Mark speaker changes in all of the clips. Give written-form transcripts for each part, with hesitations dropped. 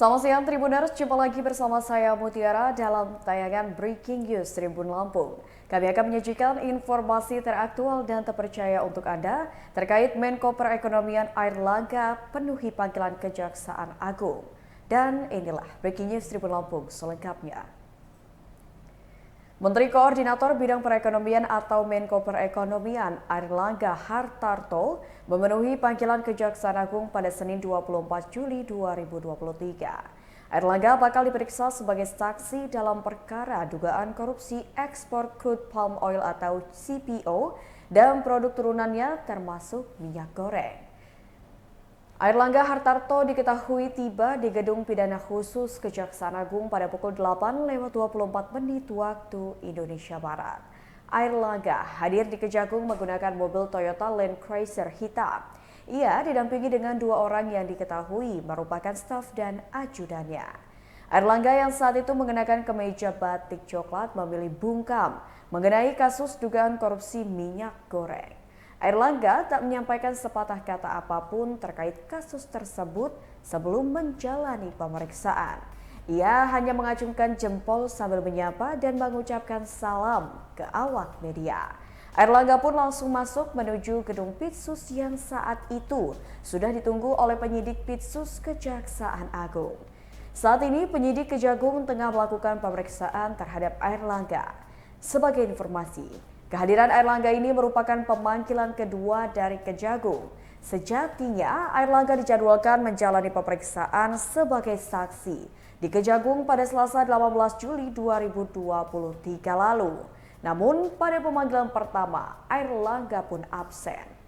Speaker 1: Selamat siang Tribuners, jumpa lagi bersama saya Mutiara dalam tayangan Breaking News Tribun Lampung. Kami akan menyajikan informasi teraktual dan terpercaya untuk Anda terkait Menko Perekonomian Airlangga penuhi panggilan Kejaksaan Agung. Dan inilah Breaking News Tribun Lampung selengkapnya. Menteri Koordinator Bidang Perekonomian atau Menko Perekonomian Airlangga Hartarto memenuhi panggilan Kejaksaan Agung pada Senin 24 Juli 2023. Airlangga bakal diperiksa sebagai saksi dalam perkara dugaan korupsi ekspor crude palm oil atau CPO dan produk turunannya termasuk minyak goreng. Airlangga Hartarto diketahui tiba di Gedung Pidana Khusus Kejaksaan Agung pada pukul 8:24 waktu Indonesia Barat. Airlangga hadir di Kejagung menggunakan mobil Toyota Land Cruiser hitam. Ia didampingi dengan dua orang yang diketahui merupakan staf dan ajudannya. Airlangga yang saat itu mengenakan kemeja batik coklat memilih bungkam mengenai kasus dugaan korupsi minyak goreng. Airlangga tak menyampaikan sepatah kata apapun terkait kasus tersebut sebelum menjalani pemeriksaan. Ia hanya mengacungkan jempol sambil menyapa dan mengucapkan salam ke awak media. Airlangga pun langsung masuk menuju gedung Pitsus yang saat itu sudah ditunggu oleh penyidik Pitsus Kejaksaan Agung. Saat ini penyidik Kejagung tengah melakukan pemeriksaan terhadap Airlangga. Sebagai informasi, kehadiran Airlangga ini merupakan pemanggilan kedua dari Kejagung. Sejatinya, Airlangga dijadwalkan menjalani pemeriksaan sebagai saksi di Kejagung pada Selasa 18 Juli 2023 lalu. Namun, pada pemanggilan pertama, Airlangga pun absen.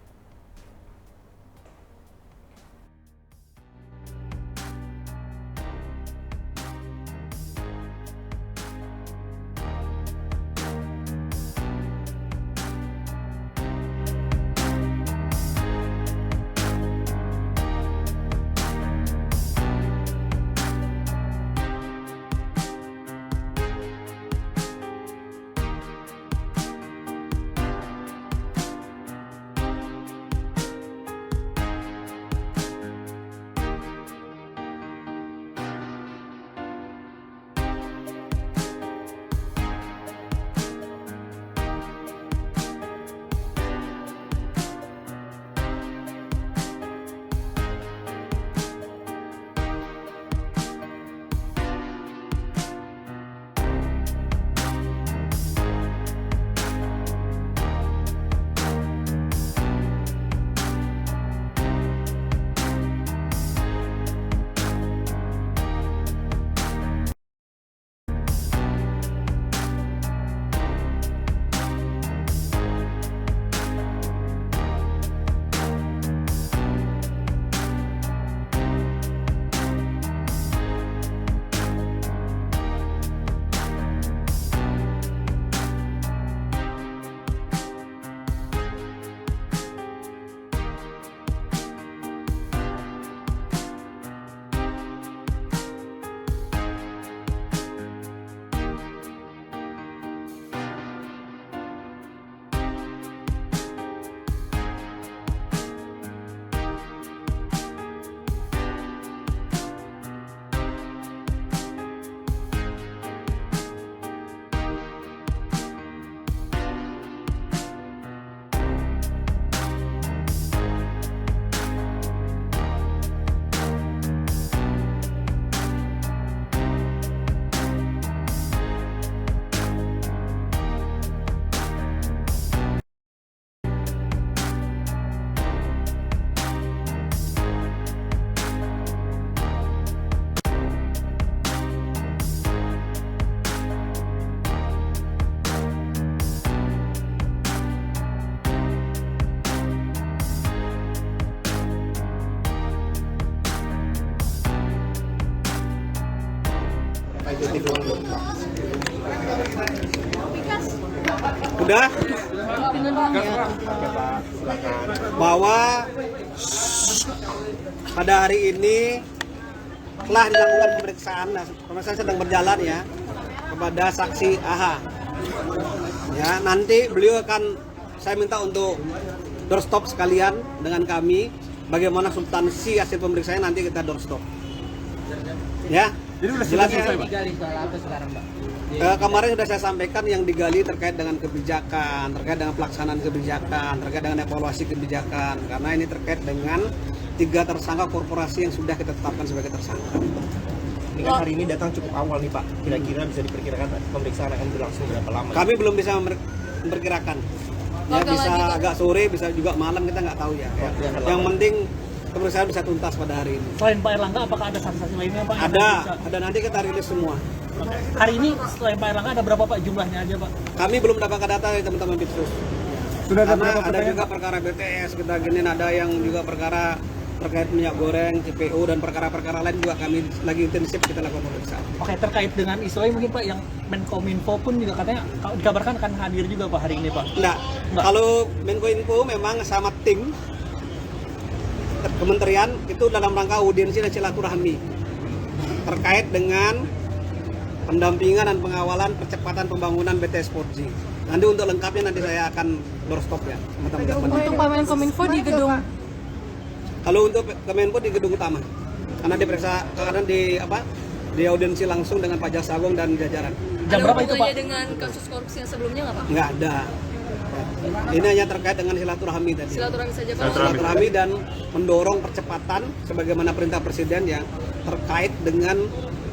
Speaker 2: Udah? Bahwa pada hari ini telah dilakukan pemeriksaan sedang berjalan ya kepada saksi AH. Ya, nanti beliau akan, saya minta untuk doorstop sekalian dengan kami. Bagaimana substansi hasil pemeriksaan nanti kita doorstop. Ya.
Speaker 3: Jadi udah
Speaker 2: Jelas ya?
Speaker 3: selesai, Pak?
Speaker 4: Digali soal apa sekarang, Pak?
Speaker 2: Kemarin sudah saya sampaikan yang digali terkait dengan kebijakan, terkait dengan pelaksanaan kebijakan, terkait dengan evaluasi kebijakan. Karena ini terkait dengan 3 tersangka korporasi yang sudah kita tetapkan sebagai tersangka.
Speaker 3: Ini kan hari ini datang cukup awal nih Pak. Kira-kira bisa diperkirakan pemeriksaan akan berlangsung berapa lama?
Speaker 2: Kami belum bisa memperkirakan. Ya bisa agak sore, bisa juga malam, kita nggak tahu ya. Yang penting pemeriksaan bisa tuntas pada hari ini.
Speaker 5: Selain Pak Erlangga, apakah ada saksi-saksi lainnya Pak?
Speaker 2: Ada nanti kita rilis semua.
Speaker 5: Hari ini selain Pak Erlangga ada berapa Pak jumlahnya aja Pak?
Speaker 2: Kami belum dapatkan data dari teman-teman Bitsus.
Speaker 3: Sudah ada
Speaker 2: Karena
Speaker 3: berapa
Speaker 2: ada
Speaker 3: pertanyaan?
Speaker 2: juga perkara BTS, kita gini ada yang juga perkara terkait minyak goreng, CPO dan perkara-perkara lain juga kami lagi intensif kita lakukan pemeriksaan.
Speaker 5: Oke, terkait dengan isu lain mungkin Pak yang Menkominfo pun juga katanya dikabarkan akan hadir juga Pak hari ini Pak.
Speaker 2: Enggak. Kalau Menkominfo memang sama tim kementerian itu dalam rangka audiensi dan silaturahmi terkait dengan pendampingan dan pengawalan percepatan pembangunan BTS 4G. Nanti untuk lengkapnya nanti saya akan doorstop ya teman-teman.
Speaker 6: Untuk Pak Menkominfo di gedung.
Speaker 2: Kalau untuk Kemenko di gedung utama, karena diperiksa karena di audiensi langsung dengan Pak Jaksa Agung dan jajaran.
Speaker 5: Jam berapa itu Pak?
Speaker 6: Ada dengan kasus korupsi yang sebelumnya nggak Pak?
Speaker 2: Nggak ada. Ini hanya terkait dengan silaturahmi tadi.
Speaker 6: Silaturahmi saja Pak.
Speaker 2: Silaturahmi dan mendorong percepatan sebagaimana perintah Presiden yang terkait dengan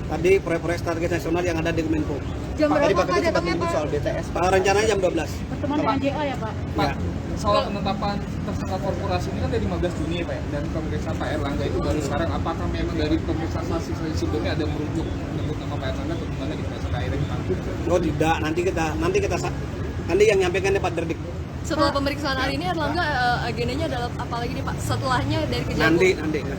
Speaker 2: tadi proyek-proyek strategis nasional yang ada di Kemenko.
Speaker 6: Jam
Speaker 3: Tadi
Speaker 6: berapa
Speaker 3: Pak
Speaker 6: Pak
Speaker 3: kita sempat
Speaker 6: datangnya
Speaker 3: menyebut
Speaker 6: Pak?
Speaker 3: soal BTS.
Speaker 2: Rencananya jam 12.
Speaker 6: Pertemuan dengan JA ya Pak?
Speaker 2: Ya.
Speaker 7: Soal penetapan tersangka korporasi ini kan dari 15 Juni ya Pak ya? Dan pemeriksaan Pak Erlangga itu baru sekarang. Apakah memang dari pemeriksaan saksi sebelumnya ada menyebut nama Pak Erlangga atau gimana di proses akhirnya dipanggil?
Speaker 2: Oh tidak, nanti yang nyampaikan Pak Derdik.
Speaker 6: Setelah pemeriksaan hari ini Erlangga agendanya adalah apa lagi nih Pak? Setelahnya dari Kejagung.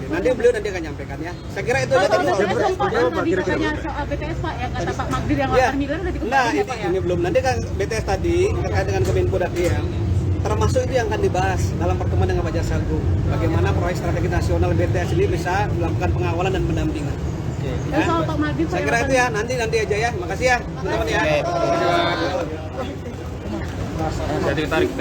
Speaker 2: Nanti beliau nanti akan nyampaikan ya. Saya kira itu aja tadi.
Speaker 6: Soal BTS Pak yang kata Pak Magdir yang
Speaker 2: Ya.
Speaker 6: 8 miliar udah
Speaker 2: Nah,
Speaker 6: diketahui ya Pak ya?
Speaker 2: ini belum. Nanti kan BTS tadi terkait dengan Kemenko tadi ya. Termasuk itu yang akan dibahas dalam pertemuan dengan Pak Jaksa Agung. Bagaimana proyek strategi nasional BTS ini bisa melakukan pengawalan dan pendampingan.
Speaker 6: Dan soal Pak Magdir
Speaker 2: Saya kira itu ya, nanti aja ya. Makasih ya, teman-teman ya.
Speaker 7: Saya ditarik.